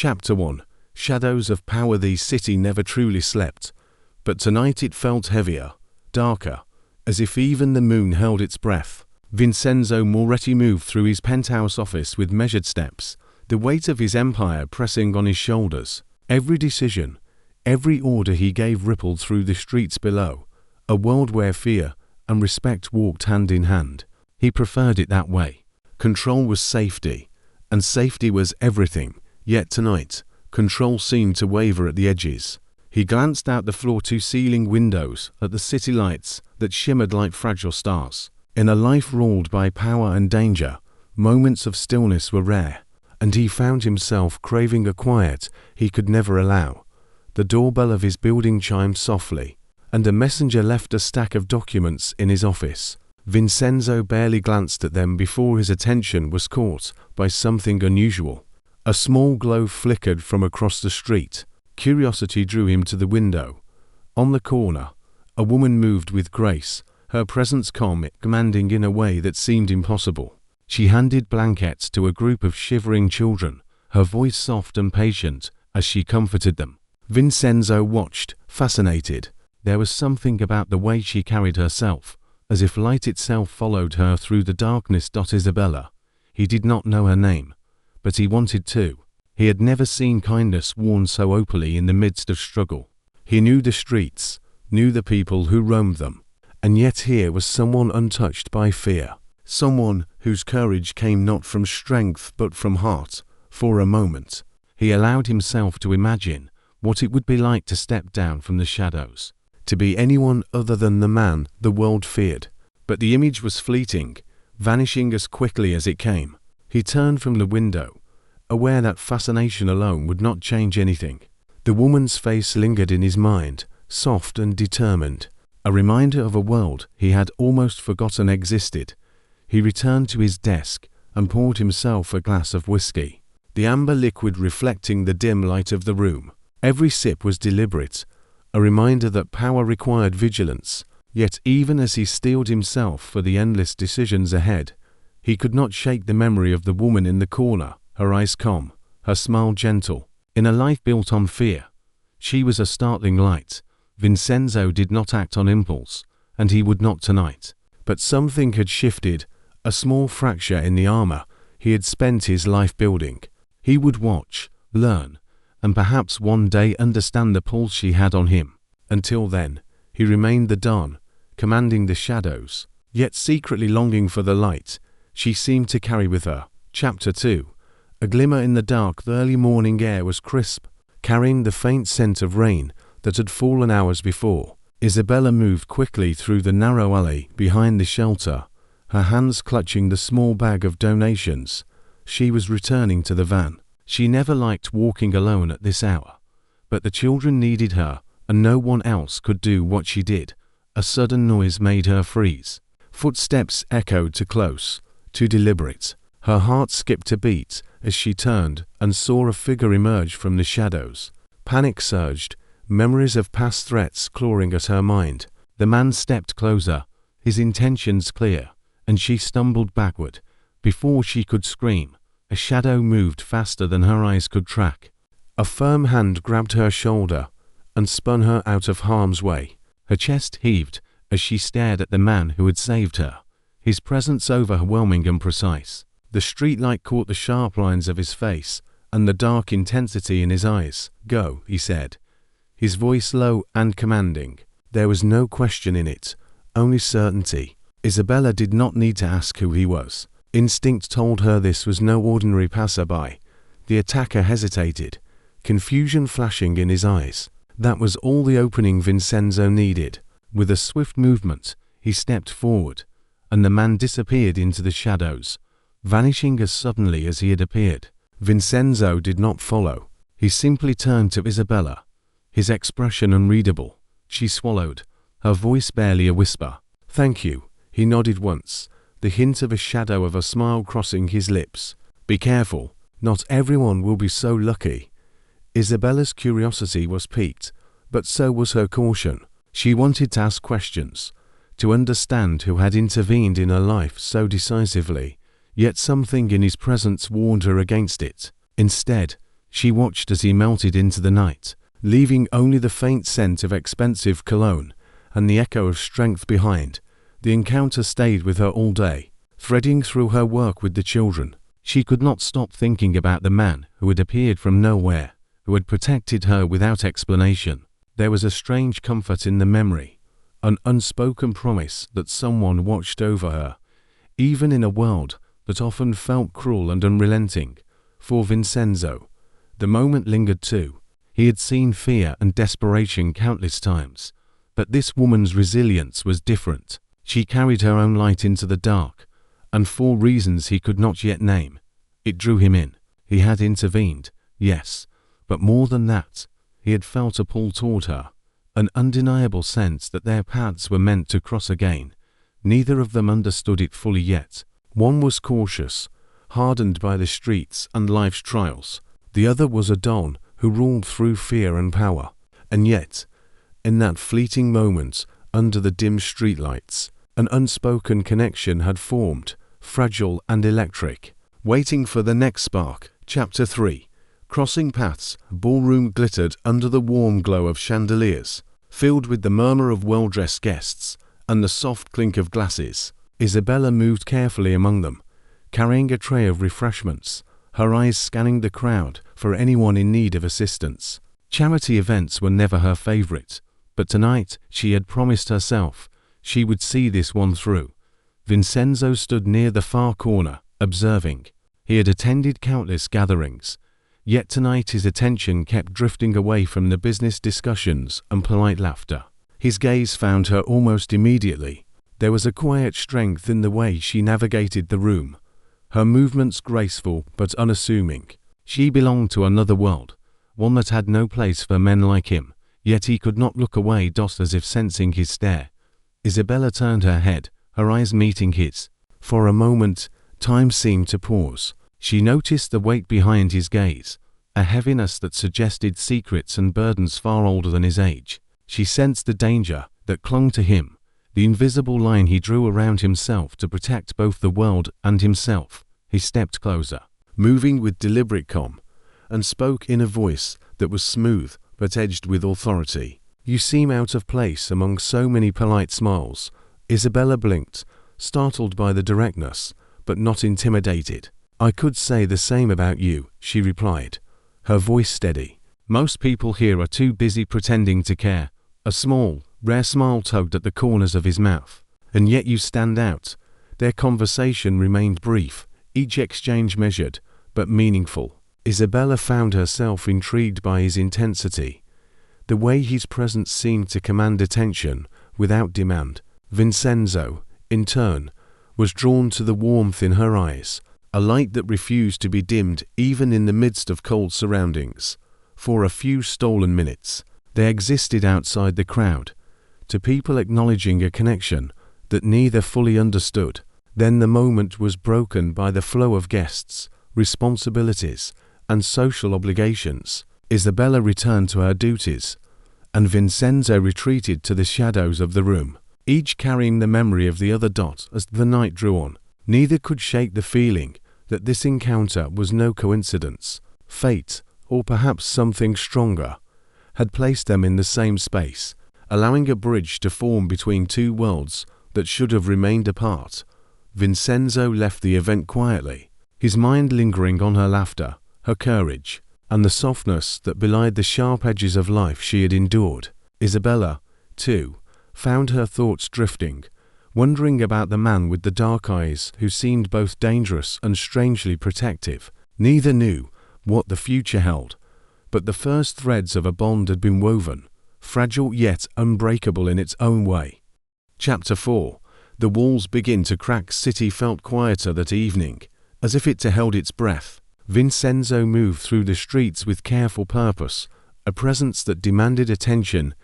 Chapter 1. Shadows of Power. The city never truly slept, but tonight it felt heavier, darker, as if even the moon held its breath. Vincenzo Moretti moved through his penthouse office with measured steps, the weight of his empire pressing on his shoulders. Every decision, every order he gave rippled through the streets below, a world where fear and respect walked hand in hand. He preferred it that way. Control was safety, and safety was everything. Yet tonight, control seemed to waver at the edges. He glanced out the floor-to-ceiling windows at the city lights that shimmered like fragile stars. In a life ruled by power and danger, moments of stillness were rare, and he found himself craving a quiet he could never allow. The doorbell of his building chimed softly, and a messenger left a stack of documents in his office. Vincenzo barely glanced at them before his attention was caught by something unusual. A small glow flickered from across the street. Curiosity drew him to the window. On the corner, a woman moved with grace, her presence calm, commanding in a way that seemed impossible. She handed blankets to a group of shivering children, her voice soft and patient as she comforted them. Vincenzo watched, fascinated. There was something about the way she carried herself, as if light itself followed her through the darkness. Isabella. He did not know her name, but he wanted to. He had never seen kindness worn so openly in the midst of struggle. He knew the streets, knew the people who roamed them, and yet here was someone untouched by fear, someone whose courage came not from strength but from heart. For a moment, he allowed himself to imagine what it would be like to step down from the shadows, to be anyone other than the man the world feared. But the image was fleeting, vanishing as quickly as it came. He turned from the window, aware that fascination alone would not change anything. The woman's face lingered in his mind, soft and determined, a reminder of a world he had almost forgotten existed. He returned to his desk and poured himself a glass of whiskey, the amber liquid reflecting the dim light of the room. Every sip was deliberate, a reminder that power required vigilance. Yet even as he steeled himself for the endless decisions ahead, he could not shake the memory of the woman in the corner, her eyes calm, her smile gentle. In a life built on fear, she was a startling light. Vincenzo did not act on impulse, and he would not tonight. But something had shifted, a small fracture in the armor he had spent his life building. He would watch, learn, and perhaps one day understand the pull she had on him. Until then, he remained the Don, commanding the shadows, yet secretly longing for the light she seemed to carry with her. Chapter 2. A glimmer in the dark. The early morning air was crisp, carrying the faint scent of rain that had fallen hours before. Isabella moved quickly through the narrow alley behind the shelter, her hands clutching the small bag of donations. She was returning to the van. She never liked walking alone at this hour, but the children needed her, and no one else could do what she did. A sudden noise made her freeze. Footsteps echoed too close, too deliberate. Her heart skipped a beat as she turned and saw a figure emerge from the shadows. Panic surged, memories of past threats clawing at her mind. The man stepped closer, his intentions clear, and she stumbled backward. Before she could scream, a shadow moved faster than her eyes could track. A firm hand grabbed her shoulder and spun her out of harm's way. Her chest heaved as she stared at the man who had saved her, his presence overwhelming and precise. The streetlight caught the sharp lines of his face and the dark intensity in his eyes. "Go," he said, his voice low and commanding. There was no question in it, only certainty. Isabella did not need to ask who he was. Instinct told her this was no ordinary passerby. The attacker hesitated, confusion flashing in his eyes. That was all the opening Vincenzo needed. With a swift movement, he stepped forward, and the man disappeared into the shadows, vanishing as suddenly as he had appeared. Vincenzo did not follow. He simply turned to Isabella, his expression unreadable. She swallowed, her voice barely a whisper. "Thank you." He nodded once, the hint of a shadow of a smile crossing his lips. "Be careful, not everyone will be so lucky." Isabella's curiosity was piqued, but so was her caution. She wanted to ask questions, to understand who had intervened in her life so decisively, yet something in his presence warned her against it. Instead, She watched as he melted into the night, leaving only the faint scent of expensive cologne and the echo of strength behind. The encounter stayed with her all day, threading through her work with the children. She could not stop thinking about the man who had appeared from nowhere, who had protected her without explanation. There was a strange comfort in the memory, an unspoken promise that someone watched over her, even in a world that often felt cruel and unrelenting. For Vincenzo, the moment lingered too. He had seen fear and desperation countless times, but this woman's resilience was different. She carried her own light into the dark, and for reasons he could not yet name. It drew him in. He had intervened, yes, but more than that, he had felt a pull toward her, an undeniable sense that their paths were meant to cross again. Neither of them understood it fully yet. One was cautious, hardened by the streets and life's trials. The other was a don who ruled through fear and power. And yet, in that fleeting moment, under the dim streetlights, an unspoken connection had formed, fragile and electric, waiting for the next spark. Chapter 3. Crossing paths. Ballroom glittered under the warm glow of chandeliers, filled with the murmur of well-dressed guests and the soft clink of glasses. Isabella moved carefully among them, carrying a tray of refreshments, her eyes scanning the crowd for anyone in need of assistance. Charity events were never her favorite, but tonight she had promised herself she would see this one through. Vincenzo stood near the far corner, observing. He had attended countless gatherings, yet tonight his attention kept drifting away from the business discussions and polite laughter. His gaze found her almost immediately. There was a quiet strength in the way she navigated the room, her movements graceful but unassuming. She belonged to another world, one that had no place for men like him, yet he could not look away, as if sensing his stare. Isabella turned her head, her eyes meeting his. For a moment, time seemed to pause. She noticed the weight behind his gaze, a heaviness that suggested secrets and burdens far older than his age. She sensed the danger that clung to him, the invisible line he drew around himself to protect both the world and himself. He stepped closer, moving with deliberate calm, and spoke in a voice that was smooth but edged with authority. "You seem out of place among so many polite smiles." Isabella blinked, startled by the directness, but not intimidated. "I could say the same about you," she replied, her voice steady. "Most people here are too busy pretending to care." A small, rare smile tugged at the corners of his mouth. "And yet you stand out." Their conversation remained brief, each exchange measured, but meaningful. Isabella found herself intrigued by his intensity, the way his presence seemed to command attention without demand. Vincenzo, in turn, was drawn to the warmth in her eyes, a light that refused to be dimmed even in the midst of cold surroundings. For a few stolen minutes, they existed outside the crowd, to people acknowledging a connection that neither fully understood. Then the moment was broken by the flow of guests, responsibilities, and social obligations. Isabella returned to her duties, and Vincenzo retreated to the shadows of the room, each carrying the memory of the other as the night drew on. Neither could shake the feeling that this encounter was no coincidence. Fate, or perhaps something stronger, had placed them in the same space, allowing a bridge to form between two worlds that should have remained apart. Vincenzo left the event quietly, his mind lingering on her laughter, her courage, and the softness that belied the sharp edges of life she had endured. Isabella, too, found her thoughts drifting, wondering about the man with the dark eyes who seemed both dangerous and strangely protective. Neither knew what the future held, but the first threads of a bond had been woven, fragile yet unbreakable in its own way. Chapter 4. The walls begin to crack. City felt quieter that evening, as if it held its breath. Vincenzo moved through the streets with careful purpose. A presence that demanded attention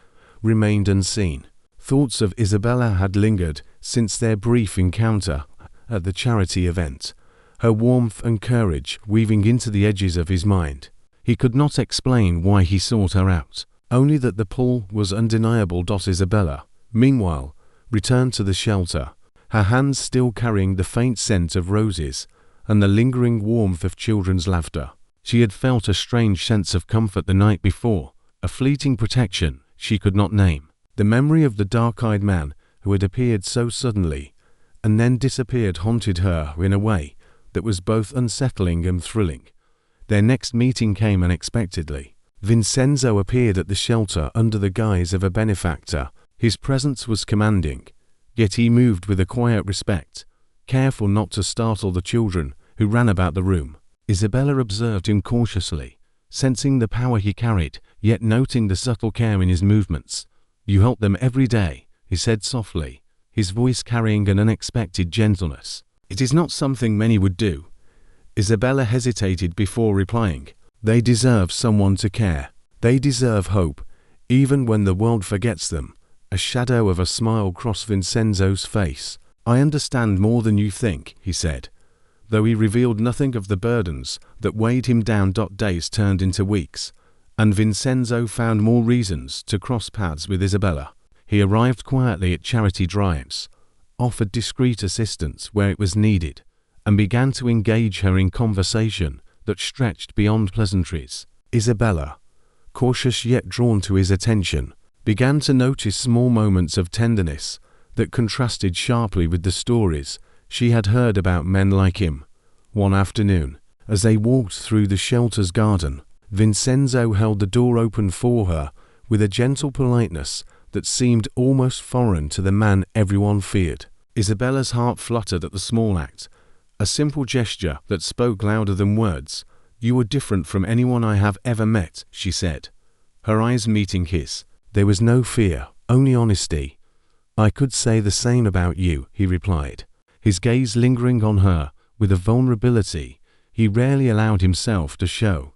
remained unseen. Thoughts of Isabella had lingered since their brief encounter at the charity event, her warmth and courage weaving into the edges of his mind. He could not explain why he sought her out, only that the pull was undeniable. Isabella, meanwhile, returned to the shelter, her hands still carrying the faint scent of roses and the lingering warmth of children's laughter. She had felt a strange sense of comfort the night before, a fleeting protection she could not name. The memory of the dark-eyed man who had appeared so suddenly and then disappeared haunted her in a way that was both unsettling and thrilling. Their next meeting came unexpectedly. Vincenzo appeared at the shelter under the guise of a benefactor. His presence was commanding, yet he moved with a quiet respect, careful not to startle the children who ran about the room. Isabella observed him cautiously, sensing the power he carried, yet noting the subtle care in his movements. "You help them every day," he said softly, his voice carrying an unexpected gentleness. "It is not something many would do." Isabella hesitated before replying. "They deserve someone to care. They deserve hope, even when the world forgets them." A shadow of a smile crossed Vincenzo's face. "I understand more than you think," he said, though he revealed nothing of the burdens that weighed him down. Days turned into weeks, and Vincenzo found more reasons to cross paths with Isabella. He arrived quietly at charity drives, offered discreet assistance where it was needed, and began to engage her in conversation that stretched beyond pleasantries. Isabella, cautious yet drawn to his attention, began to notice small moments of tenderness that contrasted sharply with the stories she had heard about men like him. One afternoon, as they walked through the shelter's garden, Vincenzo held the door open for her with a gentle politeness that seemed almost foreign to the man everyone feared. Isabella's heart fluttered at the small act, a simple gesture that spoke louder than words. "You are different from anyone I have ever met," she said, her eyes meeting his. There was no fear, only honesty. "I could say the same about you," he replied, his gaze lingering on her with a vulnerability he rarely allowed himself to show.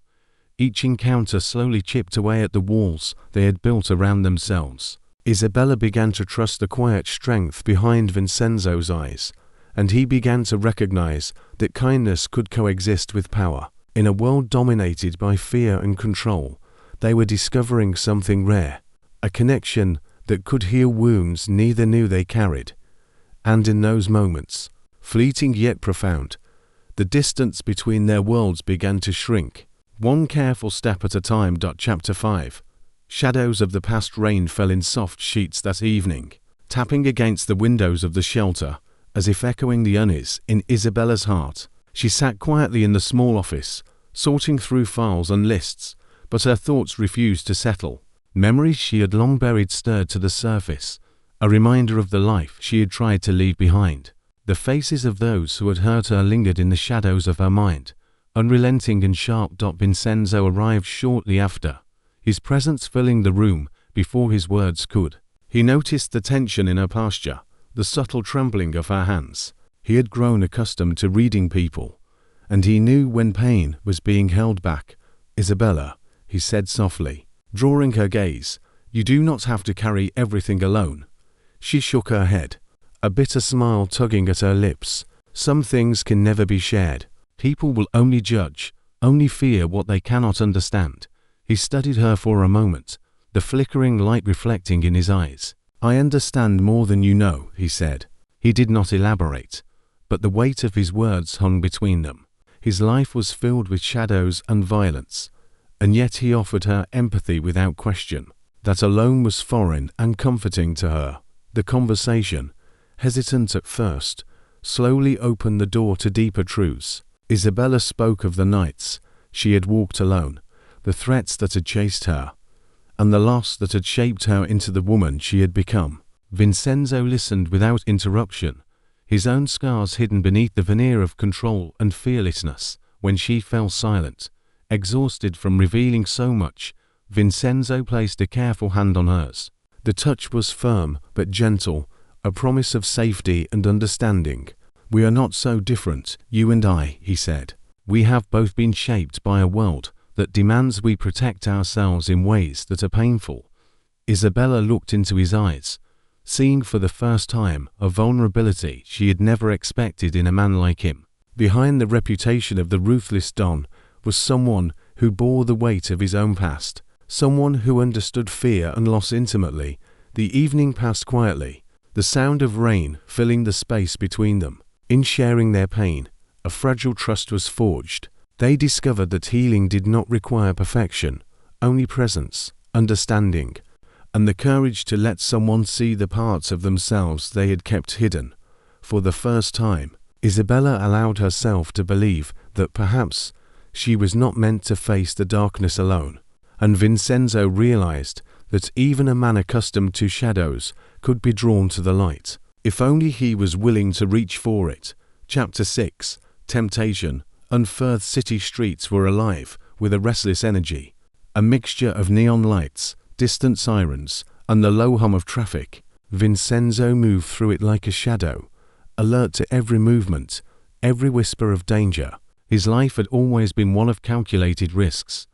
Each encounter slowly chipped away at the walls they had built around themselves. Isabella began to trust the quiet strength behind Vincenzo's eyes, and he began to recognize that kindness could coexist with power. In a world dominated by fear and control, they were discovering something rare, a connection that could heal wounds neither knew they carried. And in those moments, fleeting yet profound, the distance between their worlds began to shrink, one careful step at a time. Chapter 5. Shadows of the past. Rain fell in soft sheets that evening, tapping against the windows of the shelter, as if echoing the unease in Isabella's heart. She sat quietly in the small office, sorting through files and lists, but her thoughts refused to settle. Memories she had long buried stirred to the surface, a reminder of the life she had tried to leave behind. The faces of those who had hurt her lingered in the shadows of her mind, unrelenting and sharp. Vincenzo arrived shortly after, his presence filling the room before his words could. He noticed the tension in her posture, the subtle trembling of her hands. He had grown accustomed to reading people, and he knew when pain was being held back. "Isabella," he said softly, drawing her gaze, "you do not have to carry everything alone." She shook her head, a bitter smile tugging at her lips. "Some things can never be shared. People will only judge, only fear what they cannot understand." He studied her for a moment, the flickering light reflecting in his eyes. "I understand more than you know," he said. He did not elaborate, but the weight of his words hung between them. His life was filled with shadows and violence, and yet he offered her empathy without question. That alone was foreign and comforting to her. The conversation, hesitant at first, slowly opened the door to deeper truths. Isabella spoke of the nights she had walked alone, the threats that had chased her, and the loss that had shaped her into the woman she had become. Vincenzo listened without interruption, his own scars hidden beneath the veneer of control and fearlessness. When she fell silent, exhausted from revealing so much, Vincenzo placed a careful hand on hers. The touch was firm but gentle, a promise of safety and understanding. "We are not so different, you and I," he said. "We have both been shaped by a world that demands we protect ourselves in ways that are painful." Isabella looked into his eyes, seeing for the first time a vulnerability she had never expected in a man like him. Behind the reputation of the ruthless Don was someone who bore the weight of his own past, someone who understood fear and loss intimately. The evening passed quietly, the sound of rain filling the space between them. In sharing their pain, a fragile trust was forged. They discovered that healing did not require perfection, only presence, understanding, and the courage to let someone see the parts of themselves they had kept hidden. For the first time, Isabella allowed herself to believe that perhaps she was not meant to face the darkness alone, and Vincenzo realized that even a man accustomed to shadows could be drawn to the light, if only he was willing to reach for it. Chapter 6. Temptation. Unfurthed city streets were alive with a restless energy, a mixture of neon lights, distant sirens, and the low hum of traffic. Vincenzo moved through it like a shadow, alert to every movement, every whisper of danger. His life had always been one of calculated risks.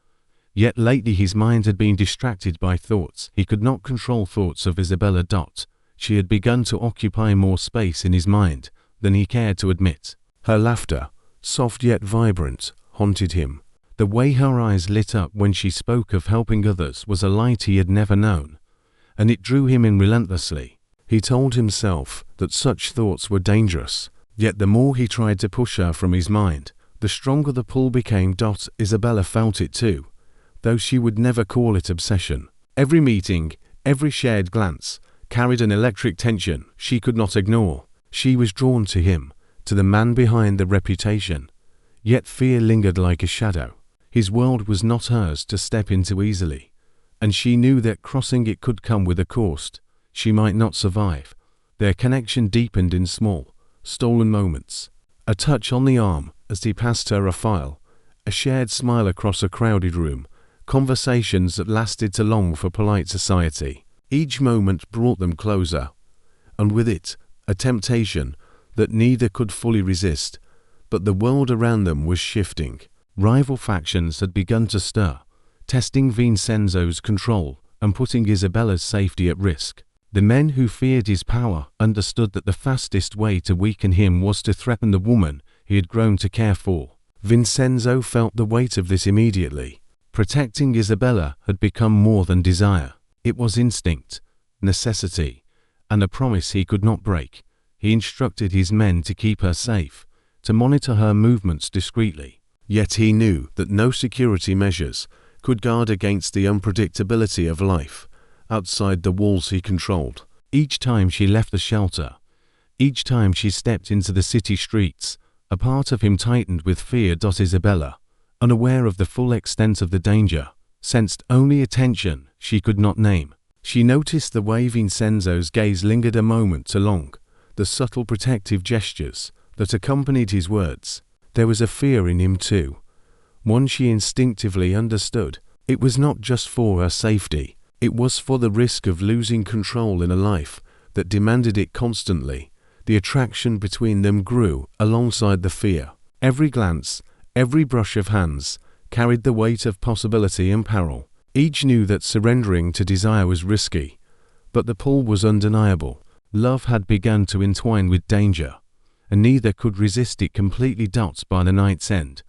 Yet lately his mind had been distracted by thoughts he could not control, thoughts of Isabella. She had begun to occupy more space in his mind than he cared to admit. Her laughter, soft yet vibrant, haunted him. The way her eyes lit up when she spoke of helping others was a light he had never known, and it drew him in relentlessly. He told himself that such thoughts were dangerous, yet the more he tried to push her from his mind, the stronger the pull became. Isabella felt it too, though she would never call it obsession. Every meeting, every shared glance, carried an electric tension she could not ignore. She was drawn to him, to the man behind the reputation, yet fear lingered like a shadow. His world was not hers to step into easily, and she knew that crossing it could come with a cost. She might not survive. Their connection deepened in small, stolen moments. A touch on the arm as he passed her a file, a shared smile across a crowded room, conversations that lasted too long for polite society. Each moment brought them closer, and with it, a temptation that neither could fully resist. But the world around them was shifting. Rival factions had begun to stir, testing Vincenzo's control and putting Isabella's safety at risk. The men who feared his power understood that the fastest way to weaken him was to threaten the woman he had grown to care for. Vincenzo felt the weight of this immediately. Protecting Isabella had become more than desire. It was instinct, necessity, and a promise he could not break. He instructed his men to keep her safe, to monitor her movements discreetly. Yet he knew that no security measures could guard against the unpredictability of life outside the walls he controlled. Each time she left the shelter, each time she stepped into the city streets, a part of him tightened with fear. Isabella, unaware of the full extent of the danger, sensed only a tension she could not name. She noticed the way Vincenzo's gaze lingered a moment too long, the subtle protective gestures that accompanied his words. There was a fear in him too, one she instinctively understood. It was not just for her safety, it was for the risk of losing control in a life that demanded it constantly. The attraction between them grew alongside the fear. Every glance, every brush of hands, carried the weight of possibility and peril. Each knew that surrendering to desire was risky, but the pull was undeniable. Love had begun to entwine with danger, and neither could resist it completely. By the night's end,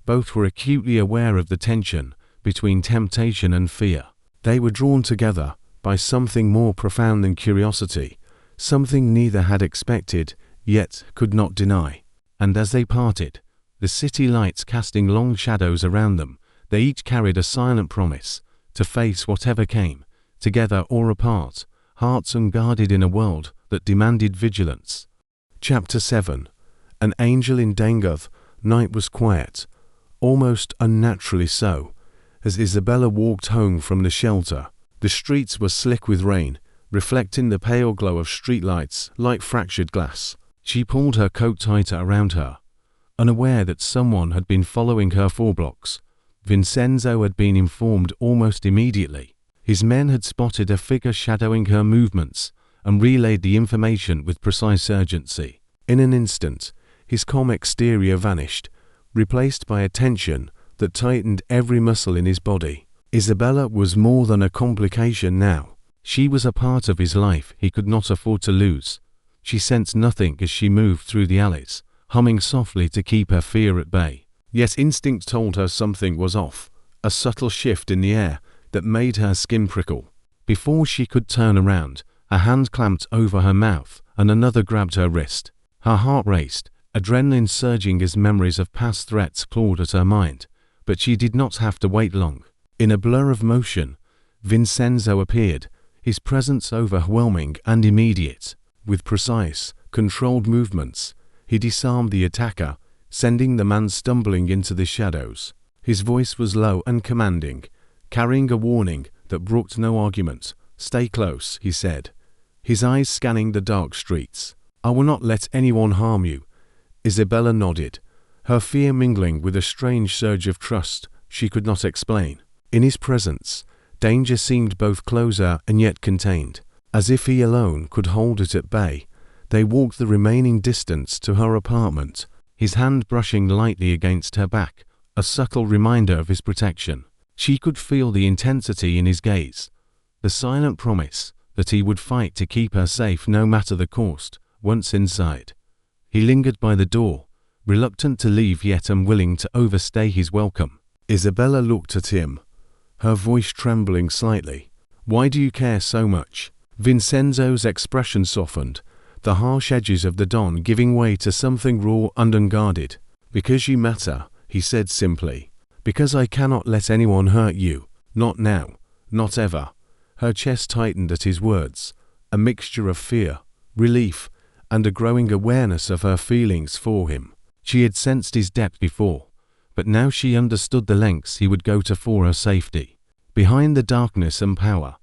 both were acutely aware of the tension between temptation and fear. They were drawn together by something more profound than curiosity, something neither had expected, yet could not deny. And as they parted, the city lights casting long shadows around them, they each carried a silent promise to face whatever came, together or apart, hearts unguarded in a world that demanded vigilance. Chapter 7. An angel in Dangoth. Night was quiet, almost unnaturally so, as Isabella walked home from the shelter. The streets were slick with rain, reflecting the pale glow of streetlights like fractured glass. She pulled her coat tighter around her, unaware that someone had been following her 4 blocks. Vincenzo had been informed almost immediately. His men had spotted a figure shadowing her movements and relayed the information with precise urgency. In an instant, his calm exterior vanished, replaced by a tension that tightened every muscle in his body. Isabella was more than a complication now. She was a part of his life he could not afford to lose. She sensed nothing as she moved through the alleys, humming softly to keep her fear at bay. Yet instinct told her something was off, a subtle shift in the air that made her skin prickle. Before she could turn around, a hand clamped over her mouth and another grabbed her wrist. Her heart raced, adrenaline surging as memories of past threats clawed at her mind. But she did not have to wait long. In a blur of motion, Vincenzo appeared, his presence overwhelming and immediate. With precise, controlled movements, he disarmed the attacker, sending the man stumbling into the shadows. His voice was low and commanding, carrying a warning that brooked no argument. "Stay close," he said, his eyes scanning the dark streets. "I will not let anyone harm you." Isabella nodded, her fear mingling with a strange surge of trust she could not explain. In his presence, danger seemed both closer and yet contained. As if he alone could hold it at bay, they walked the remaining distance to her apartment, his hand brushing lightly against her back, a subtle reminder of his protection. She could feel the intensity in his gaze, the silent promise that he would fight to keep her safe no matter the cost. Once inside, he lingered by the door, reluctant to leave yet unwilling to overstay his welcome. Isabella looked at him, her voice trembling slightly. "Why do you care so much?" Vincenzo's expression softened, the harsh edges of the dawn giving way to something raw and unguarded. "Because you matter," he said simply. "Because I cannot let anyone hurt you. Not now. Not ever." Her chest tightened at his words, a mixture of fear, relief, and a growing awareness of her feelings for him. She had sensed his depth before, but now she understood the lengths he would go to for her safety. Behind the darkness and power,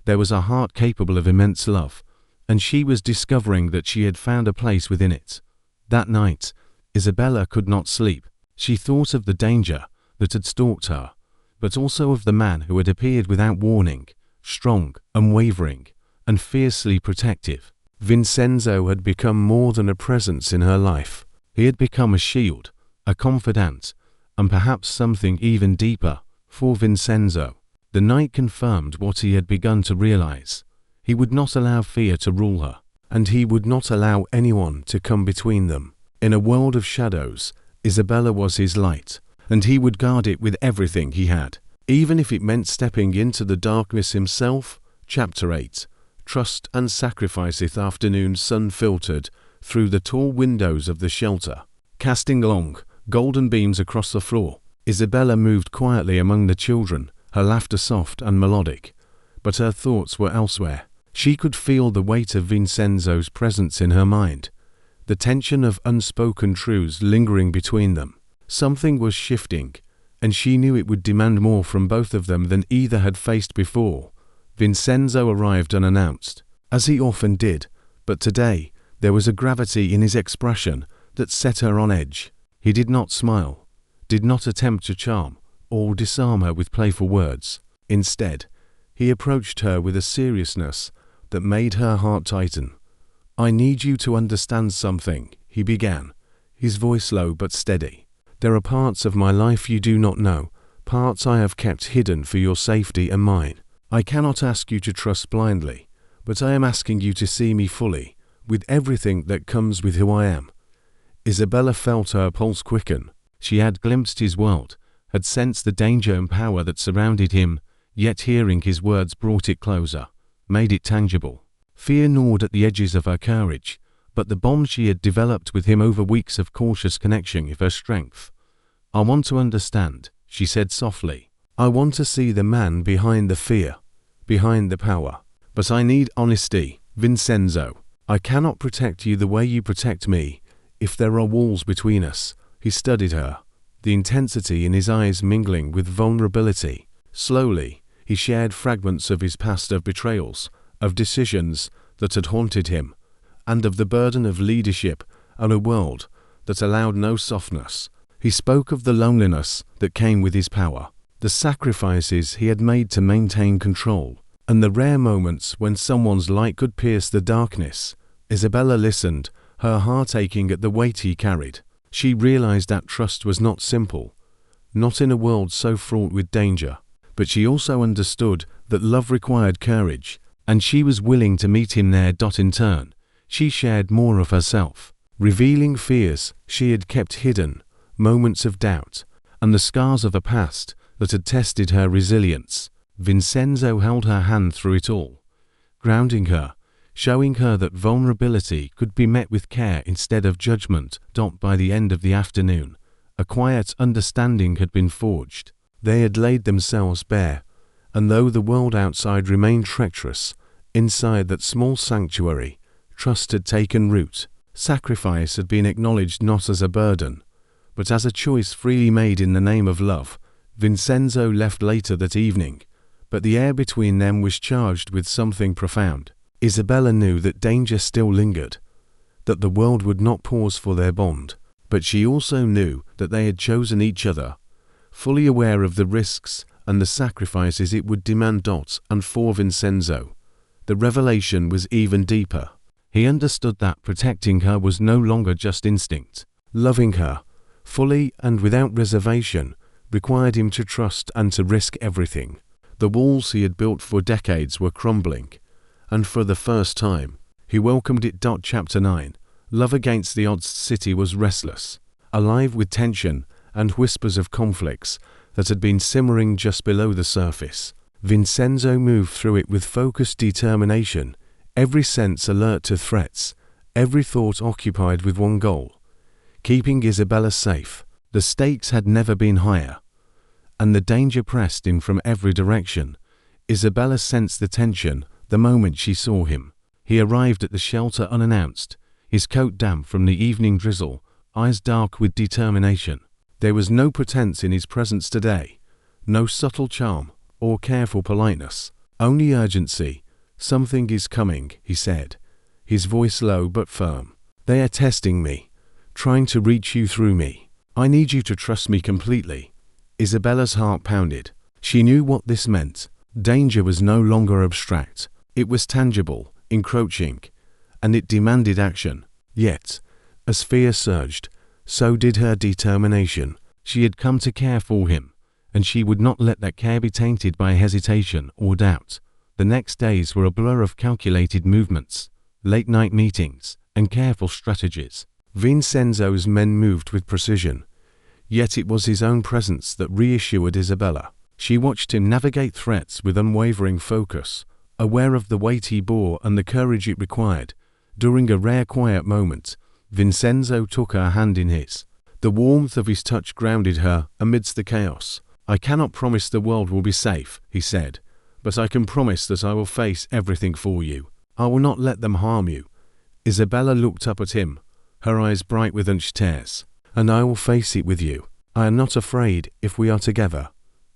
there was a heart capable of immense love, and she was discovering that she had found a place within it. That night, Isabella could not sleep. She thought of the danger that had stalked her, but also of the man who had appeared without warning, strong, unwavering, and fiercely protective. Vincenzo had become more than a presence in her life. He had become a shield, a confidant, and perhaps something even deeper. For Vincenzo, the night confirmed what he had begun to realize. He would not allow fear to rule her, and he would not allow anyone to come between them. In a world of shadows, Isabella was his light, and he would guard it with everything he had, even if it meant stepping into the darkness himself. Chapter 8. Trust and sacrifice. Afternoon sun filtered through the tall windows of the shelter, casting long, golden beams across the floor. Isabella moved quietly among the children, her laughter soft and melodic, but her thoughts were elsewhere. She could feel the weight of Vincenzo's presence in her mind, the tension of unspoken truths lingering between them. Something was shifting, and she knew it would demand more from both of them than either had faced before. Vincenzo arrived unannounced, as he often did, but today there was a gravity in his expression that set her on edge. He did not smile, did not attempt to charm or disarm her with playful words. Instead, he approached her with a seriousness that made her heart tighten. "I need you to understand something," he began, his voice low but steady. "There are parts of my life you do not know, parts I have kept hidden for your safety and mine. I cannot ask you to trust blindly, but I am asking you to see me fully, with everything that comes with who I am." Isabella felt her pulse quicken. She had glimpsed his world, had sensed the danger and power that surrounded him, yet hearing his words brought it closer, made it tangible. Fear gnawed at the edges of her courage, but the bond she had developed with him over weeks of cautious connection gave her strength. "I want to understand," she said softly. "I want to see the man behind the fear, behind the power. But I need honesty, Vincenzo. I cannot protect you the way you protect me if there are walls between us." He studied her, the intensity in his eyes mingling with vulnerability. Slowly, he shared fragments of his past, of betrayals, of decisions that had haunted him, and of the burden of leadership in a world that allowed no softness. He spoke of the loneliness that came with his power, the sacrifices he had made to maintain control, and the rare moments when someone's light could pierce the darkness. Isabella listened, her heart aching at the weight he carried. She realized that trust was not simple, not in a world so fraught with danger, but she also understood that love required courage, and she was willing to meet him there. In turn, she shared more of herself, revealing fears she had kept hidden, moments of doubt, and the scars of a past that had tested her resilience. Vincenzo held her hand through it all, grounding her, showing her that vulnerability could be met with care instead of judgment. By the end of the afternoon, a quiet understanding had been forged. They had laid themselves bare, and though the world outside remained treacherous, inside that small sanctuary, trust had taken root. Sacrifice had been acknowledged not as a burden, but as a choice freely made in the name of love. Vincenzo left later that evening, but the air between them was charged with something profound. Isabella knew that danger still lingered, that the world would not pause for their bond, but she also knew that they had chosen each other, fully aware of the risks and the sacrifices it would demand. And for Vincenzo, the revelation was even deeper. He understood that protecting her was no longer just instinct. Loving her, fully and without reservation, required him to trust and to risk everything. The walls he had built for decades were crumbling, and for the first time, he welcomed it. Chapter 9. Love against the odds. City was restless, alive with tension and whispers of conflicts that had been simmering just below the surface. Vincenzo moved through it with focused determination, every sense alert to threats, every thought occupied with one goal: keeping Isabella safe. The stakes had never been higher, and the danger pressed in from every direction. Isabella sensed the tension the moment she saw him. He arrived at the shelter unannounced, his coat damp from the evening drizzle, eyes dark with determination. There was no pretense in his presence today, no subtle charm or careful politeness, only urgency. "Something is coming," he said, his voice low but firm. "They are testing me, trying to reach you through me. I need you to trust me completely." Isabella's heart pounded. She knew what this meant. Danger was no longer abstract. It was tangible, encroaching, and it demanded action. Yet, as fear surged, so did her determination. She had come to care for him, and she would not let that care be tainted by hesitation or doubt. The next days were a blur of calculated movements, late-night meetings, and careful strategies. Vincenzo's men moved with precision, yet it was his own presence that reassured Isabella. She watched him navigate threats with unwavering focus, aware of the weight he bore and the courage it required. During a rare quiet moment, Vincenzo took her hand in his. The warmth of his touch grounded her amidst the chaos. "I cannot promise the world will be safe," he said, "but I can promise that I will face everything for you. I will not let them harm you." Isabella looked up at him, her eyes bright with tears. "And I will face it with you. I am not afraid if we are together."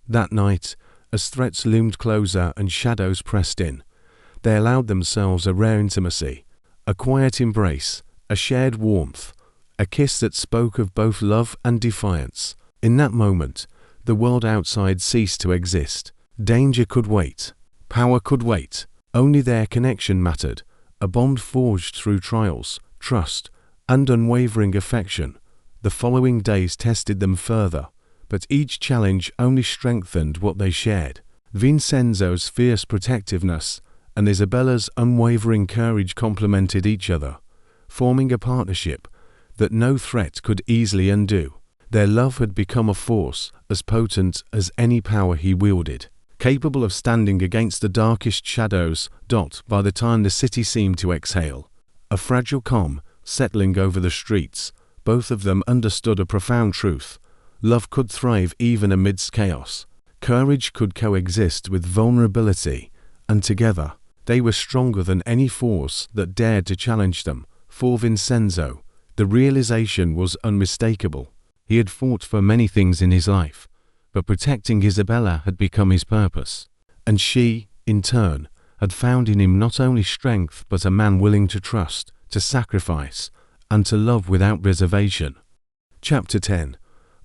That night, as threats loomed closer and shadows pressed in, they allowed themselves a rare intimacy, a quiet embrace, a shared warmth, a kiss that spoke of both love and defiance. In that moment, the world outside ceased to exist. Danger could wait. Power could wait. Only their connection mattered, a bond forged through trials, trust, and unwavering affection. The following days tested them further, but each challenge only strengthened what they shared. Vincenzo's fierce protectiveness and Isabella's unwavering courage complemented each other, forming a partnership that no threat could easily undo. Their love had become a force as potent as any power he wielded, capable of standing against the darkest shadows. By the time the city seemed to exhale, a fragile calm settling over the streets, both of them understood a profound truth: love could thrive even amidst chaos. Courage could coexist with vulnerability, and together, they were stronger than any force that dared to challenge them. For Vincenzo, the realization was unmistakable. He had fought for many things in his life, but protecting Isabella had become his purpose. And she, in turn, had found in him not only strength but a man willing to trust, to sacrifice, and to love without reservation. Chapter 10.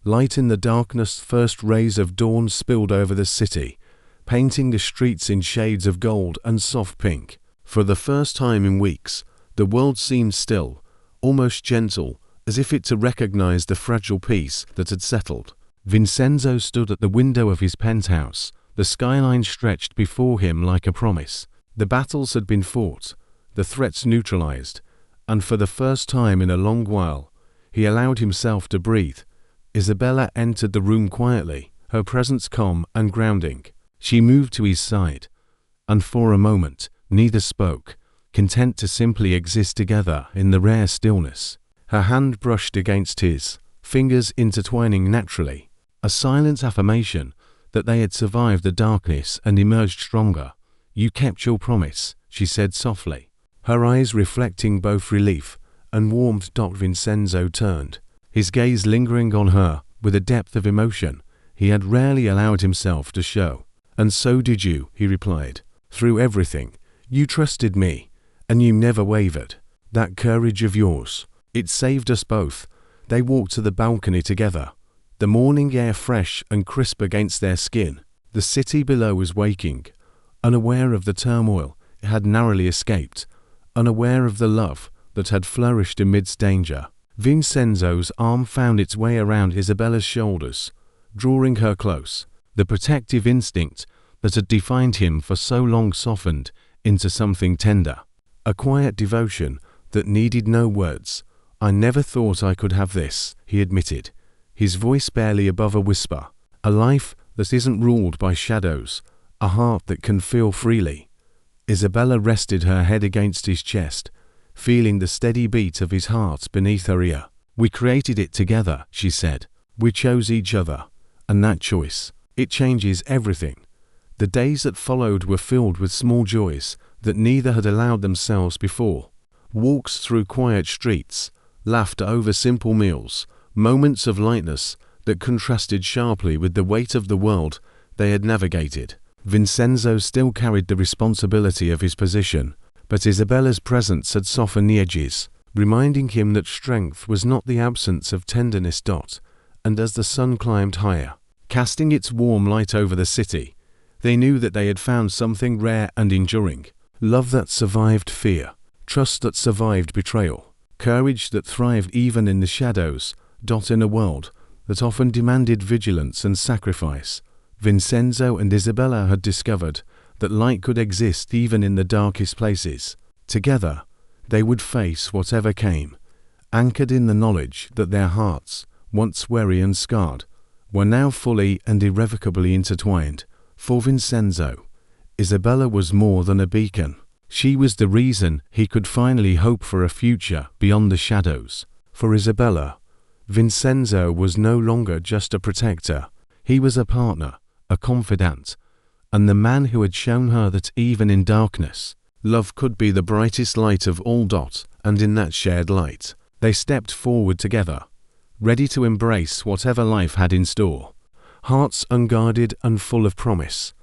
Light in the darkness. First rays of dawn spilled over the city, painting the streets in shades of gold and soft pink. For the first time in weeks, the world seemed still, almost gentle, as if it to recognize the fragile peace that had settled. Vincenzo stood at the window of his penthouse. The skyline stretched before him like a promise. The battles had been fought, the threats neutralized, and for the first time in a long while, he allowed himself to breathe. Isabella entered the room quietly, her presence calm and grounding. She moved to his side, and for a moment, neither spoke. content to simply exist together in the rare stillness. Her hand brushed against his, fingers intertwining naturally, a silent affirmation that they had survived the darkness and emerged stronger. "You kept your promise," she said softly, her eyes reflecting both relief and warmth. Vincenzo turned, his gaze lingering on her with a depth of emotion he had rarely allowed himself to show. "And so did you," he replied. "Through everything, you trusted me, and you never wavered. That courage of yours, it saved us both." They walked to the balcony together, the morning air fresh and crisp against their skin. The city below was waking, unaware of the turmoil it had narrowly escaped, unaware of the love that had flourished amidst danger. Vincenzo's arm found its way around Isabella's shoulders, drawing her close. The protective instinct that had defined him for so long softened into something tender, a quiet devotion that needed no words. "I never thought I could have this," he admitted, his voice barely above a whisper. "A life that isn't ruled by shadows, a heart that can feel freely." Isabella rested her head against his chest, feeling the steady beat of his heart beneath her ear. "We created it together," she said. "We chose each other, and that choice, it changes everything." The days that followed were filled with small joys that neither had allowed themselves before. Walks through quiet streets, laughter over simple meals, moments of lightness that contrasted sharply with the weight of the world they had navigated. Vincenzo still carried the responsibility of his position, but Isabella's presence had softened the edges, reminding him that strength was not the absence of tenderness. And as the sun climbed higher, casting its warm light over the city, they knew that they had found something rare and enduring. Love that survived fear, trust that survived betrayal, courage that thrived even in the shadows. In a world that often demanded vigilance and sacrifice, Vincenzo and Isabella had discovered that light could exist even in the darkest places. Together, they would face whatever came, anchored in the knowledge that their hearts, once weary and scarred, were now fully and irrevocably intertwined. For Vincenzo, Isabella was more than a beacon. She was the reason he could finally hope for a future beyond the shadows. For Isabella, Vincenzo was no longer just a protector. He was a partner, a confidant, and the man who had shown her that even in darkness, love could be the brightest light of all. And in that shared light, they stepped forward together, ready to embrace whatever life had in store, hearts unguarded and full of promise.